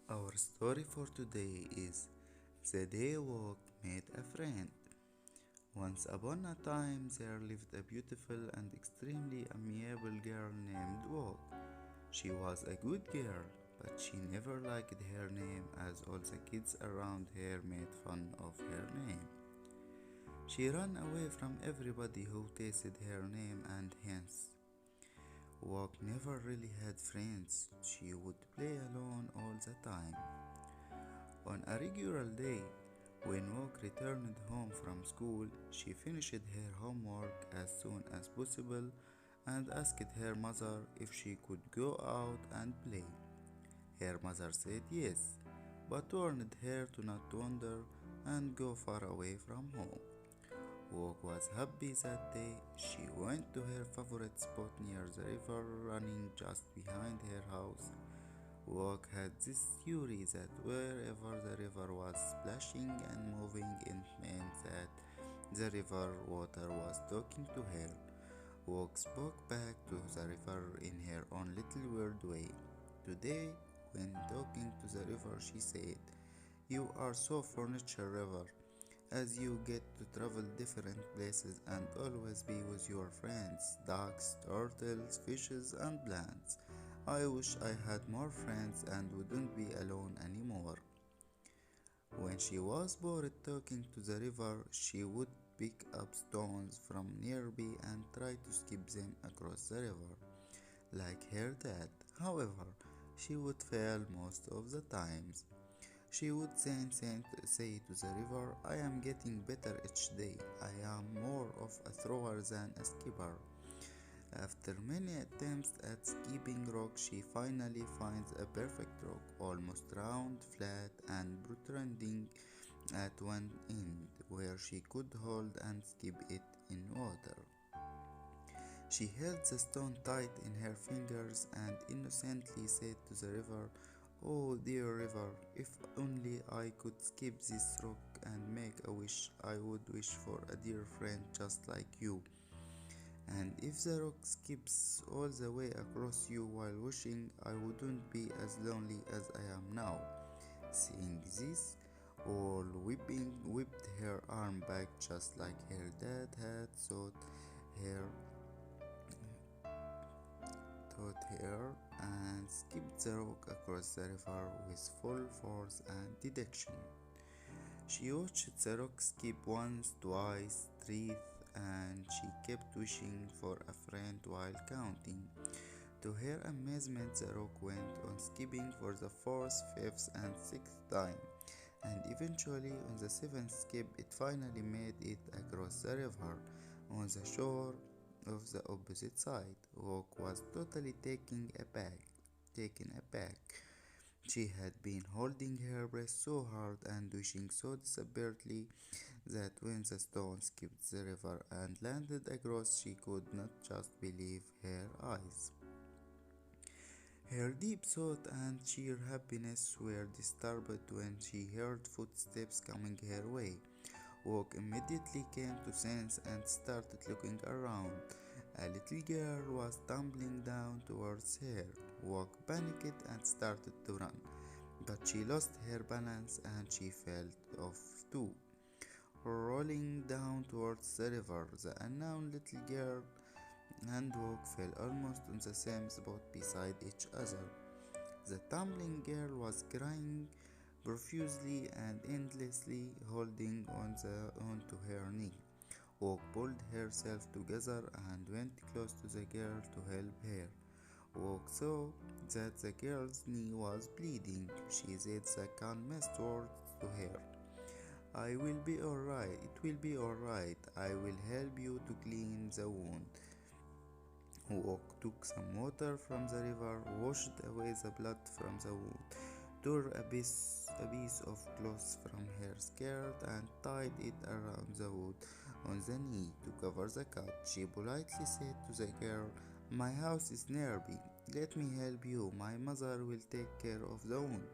Our story for today is The Day Walk Made a Friend. Once upon a time, there lived a beautiful and extremely amiable girl named Walk. She was a good girl, but she never liked her name as all the kids around her made fun of her name. She ran away from everybody who tasted her name and hence Walk never really had friends. She would play alone all the time. On a regular day, when Walk returned home from school, she finished her homework as soon as possible and asked her mother if she could go out and play. Her mother said yes, but warned her to not wander and go far away from home. Walk was happy that day. She went to her favorite spot near the river running just behind her house. Walk had this theory that wherever the river was splashing and moving, it meant that the river water was talking to her. Walk spoke back to the river in her own little weird way. Today, when talking to the river, she said, "You are so furniture, river, as you get to travel different places and always be with your friends, ducks, turtles, fishes, and plants. I wish I had more friends and wouldn't be alone anymore." When she was bored talking to the river, she would pick up stones from nearby and try to skip them across the river, like her dad. However, she would fail most of the times. She would then say to the river, "I am getting better each day. I am more of a thrower than a skipper." After many attempts at skipping rock, she finally finds a perfect rock, almost round, flat, and protruding at one end, where she could hold and skip it in water. She held the stone tight in her fingers and innocently said to the river, "Oh, dear river, if only I could skip this rock and make a wish, I would wish for a dear friend just like you. And if the rock skips all the way across you while wishing, I wouldn't be as lonely as I am now." Seeing this, all weeping whipped her arm back just like her dad had her taught her and skipped the rock across the river with full force and detection. She watched the rock skip once, twice, thrice, and she kept wishing for a friend while counting. To her amazement, the rock went on skipping for the fourth, fifth, and sixth time, and eventually, on the seventh skip, it finally made it across the river on the shore of the opposite side. Walk was totally taken aback. She had been holding her breath so hard and wishing so desperately that when the stone skipped the river and landed across, she could not just believe her eyes. Her deep thought and sheer happiness were disturbed when she heard footsteps coming her way. Walk immediately came to sense and started looking around. A little girl was tumbling down towards her. Walk panicked and started to run, but she lost her balance and she fell off too, rolling down towards the river. The unknown little girl and Walk fell almost on the same spot beside each other. The tumbling girl was crying profusely and endlessly holding onto her knee. Walk pulled herself together and went close to the girl to help her. Walk saw that the girl's knee was bleeding. She said the calmest words to her. "I will be alright, it will be alright. I will help you to clean the wound." Walk took some water from the river, washed away the blood from the wound, tore a piece of cloth from her skirt and tied it around the wound on the knee to cover the cut. She politely said to the girl, "My house is nearby. Let me help you. My mother will take care of the wound."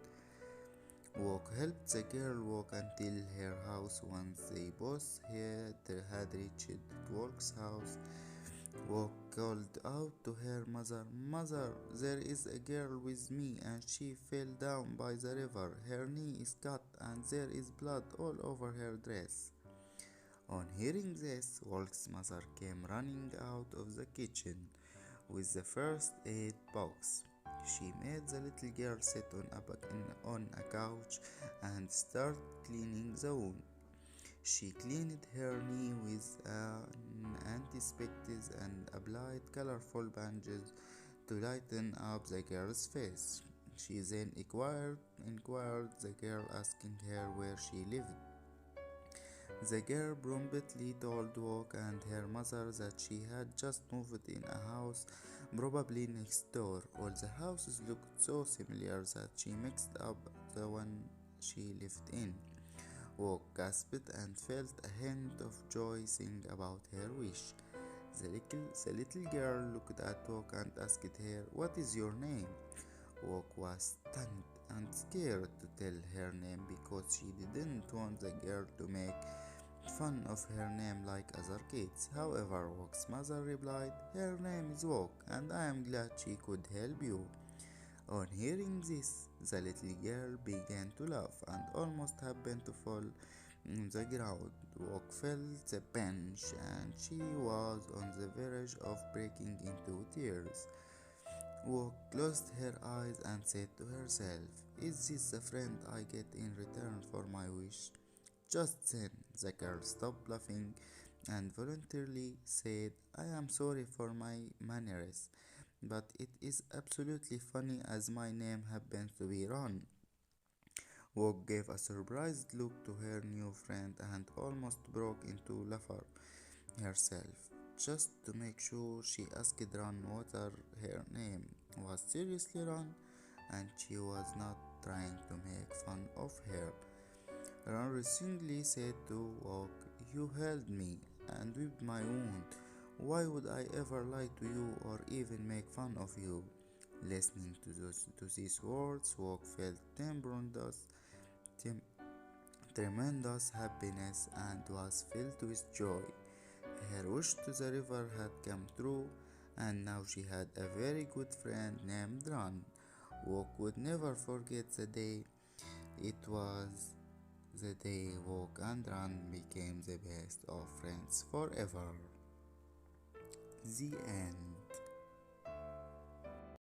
Walk helped the girl walk until her house. Once they both had reached Walk's house, Walk called out to her mother, "Mother, there is a girl with me and she fell down by the river. Her knee is cut and there is blood all over her dress." On hearing this, Walk's mother came running out of the kitchen with the first aid box. She made the little girl sit on a couch and start cleaning the wound. She cleaned her knee with an antiseptic and applied colorful bandages to lighten up the girl's face. She then inquired the girl, asking her where she lived. The girl promptly told Walk and her mother that she had just moved in a house, probably next door. All the houses looked so similar that she mixed up the one she lived in. Walk gasped and felt a hint of joy thinking about her wish. The little girl looked at Walk and asked her, "What is your name?" Walk was stunned and scared to tell her name because she didn't want the girl to make fun of her name like other kids. However, Walk's mother replied, "Her name is Walk, and I am glad she could help you." On hearing this, the little girl began to laugh and almost happened to fall on the ground. Walk felt the pinch and she was on the verge of breaking into tears. Walk closed her eyes and said to herself, "Is this the friend I get in return for my wish?" Just then, the girl stopped laughing and voluntarily said, "I am sorry for my manners, but it is absolutely funny as my name happens to be Ron." Walk gave a surprised look to her new friend and almost broke into laughter herself. Just to make sure, she asked Ron what her name was seriously Ron, and she was not trying to make fun of her. Ron recently said to Walk, "You held me and whipped my wound. Why would I ever lie to you or even make fun of you?" Listening to these words, Walk felt tem- tremendous happiness and was filled with joy. Her wish to the river had come true, and now she had a very good friend named Ron. Walk would never forget the day. It was the day Walk and Ron became the best of friends forever. The end.